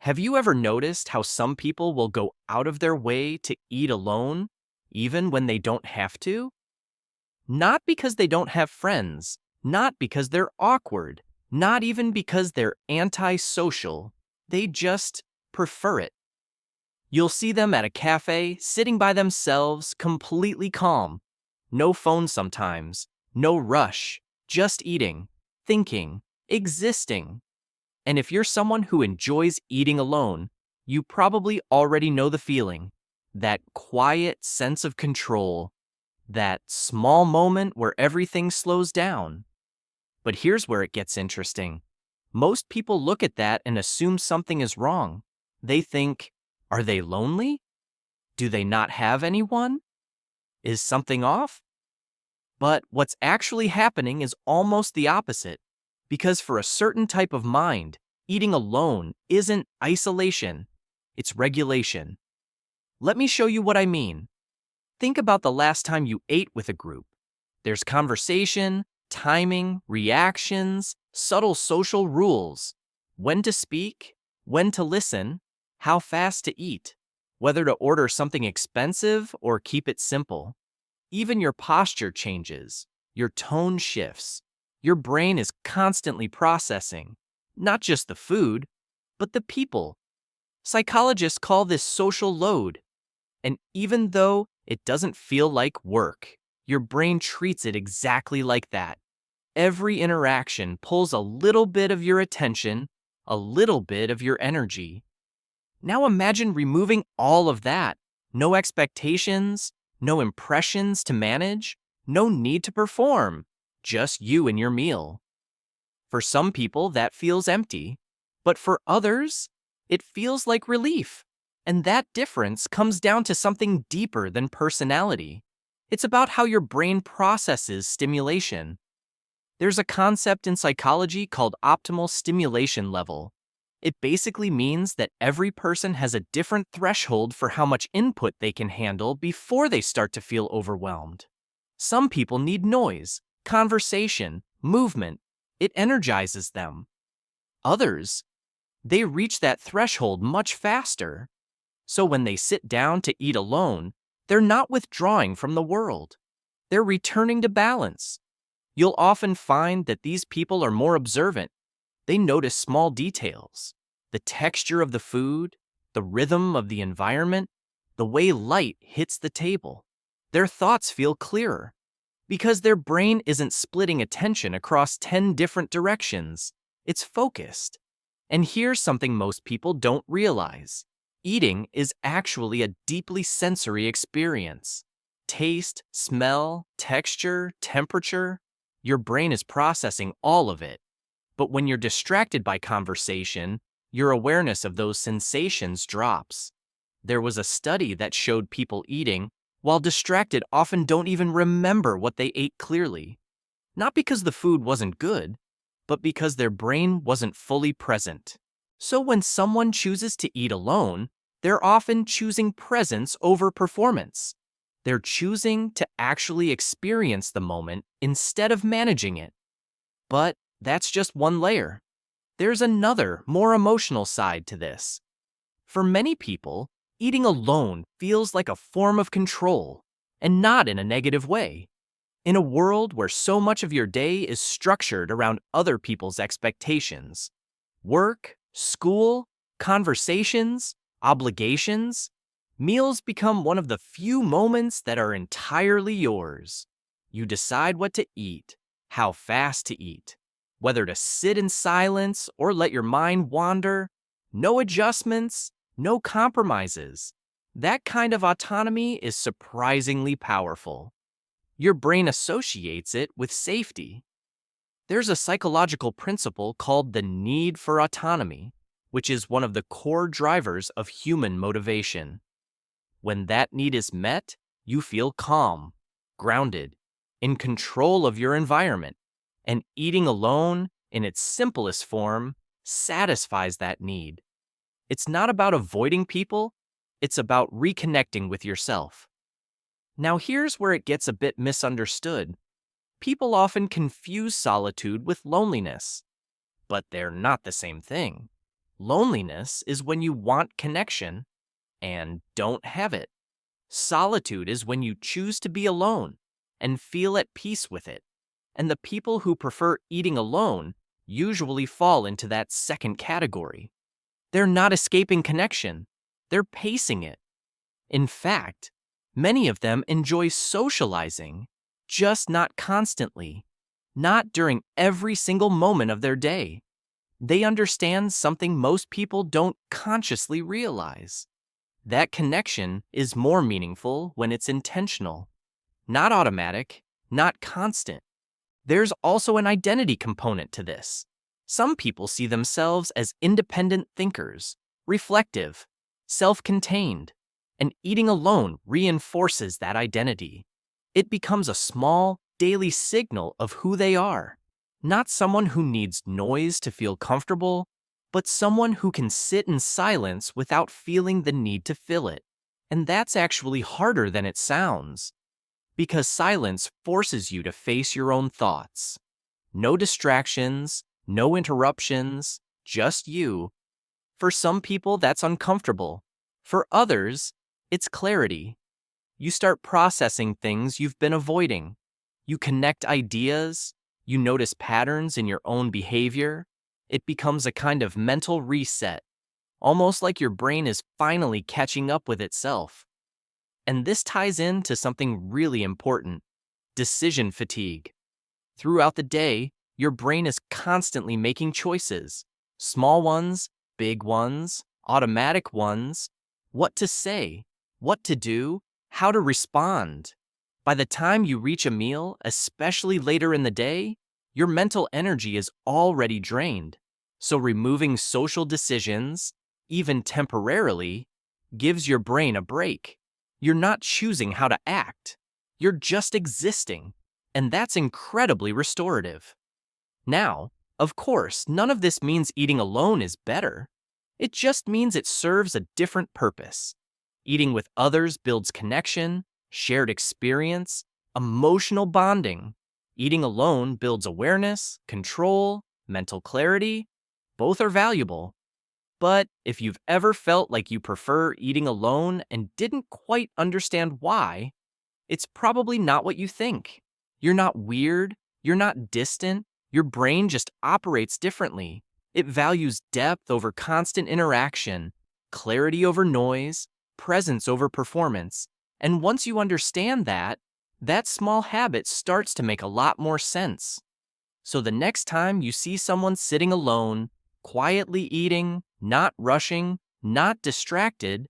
Have you ever noticed how some people will go out of their way to eat alone, even when they don't have to? Not because they don't have friends, not because they're awkward, not even because they're antisocial. They just prefer it. You'll see them at a cafe, sitting by themselves, completely calm. No phone sometimes, no rush, just eating, thinking, existing. And if you're someone who enjoys eating alone, you probably already know the feeling. That quiet sense of control, that small moment where everything slows down. But here's where it gets interesting. Most people look at that and assume something is wrong. They think, are they lonely? Do they not have anyone? Is something off? But what's actually happening is almost the opposite. Because for a certain type of mind, eating alone isn't isolation, it's regulation. Let me show you what I mean. Think about the last time you ate with a group. There's conversation, timing, reactions, subtle social rules. When to speak, when to listen, how fast to eat, whether to order something expensive or keep it simple. Even your posture changes, your tone shifts. Your brain is constantly processing, not just the food, but the people. Psychologists call this social load. And even though it doesn't feel like work, your brain treats it exactly like that. Every interaction pulls a little bit of your attention, a little bit of your energy. Now imagine removing all of that. No expectations, no impressions to manage, no need to perform, just you and your meal. For some people, that feels empty, but for others, it feels like relief. And that difference comes down to something deeper than personality. It's about how your brain processes stimulation. There's a concept in psychology called optimal stimulation level. It basically means that every person has a different threshold for how much input they can handle before they start to feel overwhelmed. Some people need noise, conversation, movement. It energizes them. Others, they reach that threshold much faster. So when they sit down to eat alone, they're not withdrawing from the world. They're returning to balance. You'll often find that these people are more observant. They notice small details, the texture of the food, the rhythm of the environment, the way light hits the table. Their thoughts feel clearer because their brain isn't splitting attention across 10 different directions. It's focused. And here's something most people don't realize. Eating is actually a deeply sensory experience. Taste, smell, texture, temperature. Your brain is processing all of it. But when you're distracted by conversation, your awareness of those sensations drops. There was a study that showed people eating while distracted often don't even remember what they ate clearly. Not because the food wasn't good, but because their brain wasn't fully present. So when someone chooses to eat alone, they're often choosing presence over performance. They're choosing to actually experience the moment instead of managing it. But that's just one layer. There's another, more emotional side to this. For many people, eating alone feels like a form of control, and not in a negative way. In a world where so much of your day is structured around other people's expectations, work, school, conversations, obligations, meals become one of the few moments that are entirely yours. You decide what to eat, how fast to eat, whether to sit in silence or let your mind wander. No adjustments, no compromises. That kind of autonomy is surprisingly powerful. Your brain associates it with safety. There's a psychological principle called the need for autonomy, which is one of the core drivers of human motivation. When that need is met, you feel calm, grounded, in control of your environment, and eating alone, in its simplest form, satisfies that need. It's not about avoiding people, it's about reconnecting with yourself. Now here's where it gets a bit misunderstood. People often confuse solitude with loneliness, but they're not the same thing. Loneliness is when you want connection and don't have it. Solitude is when you choose to be alone and feel at peace with it. And the people who prefer eating alone usually fall into that second category. They're not escaping connection, they're pacing it. In fact, many of them enjoy socializing, just not constantly, not during every single moment of their day. They understand something most people don't consciously realize. That connection is more meaningful when it's intentional, not automatic, not constant. There's also an identity component to this. Some people see themselves as independent thinkers, reflective, self-contained, and eating alone reinforces that identity. It becomes a small, daily signal of who they are. Not someone who needs noise to feel comfortable, but someone who can sit in silence without feeling the need to fill it. And that's actually harder than it sounds, because silence forces you to face your own thoughts. No distractions, no interruptions, just you. For some people, that's uncomfortable. For others, it's clarity. You start processing things you've been avoiding. You connect ideas. You notice patterns in your own behavior. It becomes a kind of mental reset, almost like your brain is finally catching up with itself. And this ties into something really important: decision fatigue. Throughout the day, your brain is constantly making choices: small ones, big ones, automatic ones, what to say, what to do, how to respond. By the time you reach a meal, especially later in the day, your mental energy is already drained. So removing social decisions, even temporarily, gives your brain a break. You're not choosing how to act. You're just existing. And that's incredibly restorative. Now, of course, none of this means eating alone is better. It just means it serves a different purpose. Eating with others builds connection, shared experience, emotional bonding. Eating alone builds awareness, control, mental clarity. Both are valuable. But if you've ever felt like you prefer eating alone and didn't quite understand why, it's probably not what you think. You're not weird, you're not distant, your brain just operates differently. It values depth over constant interaction, clarity over noise, presence over performance. And once you understand that, that small habit starts to make a lot more sense. So the next time you see someone sitting alone, quietly eating, not rushing, not distracted,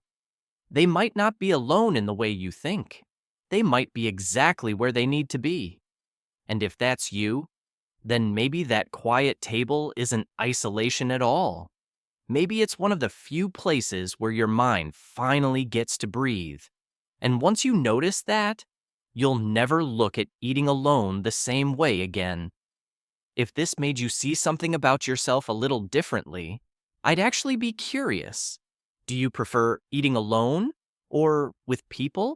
they might not be alone in the way you think. They might be exactly where they need to be. And if that's you, then maybe that quiet table isn't isolation at all. Maybe it's one of the few places where your mind finally gets to breathe. And once you notice that, you'll never look at eating alone the same way again. If this made you see something about yourself a little differently, I'd actually be curious. Do you prefer eating alone or with people?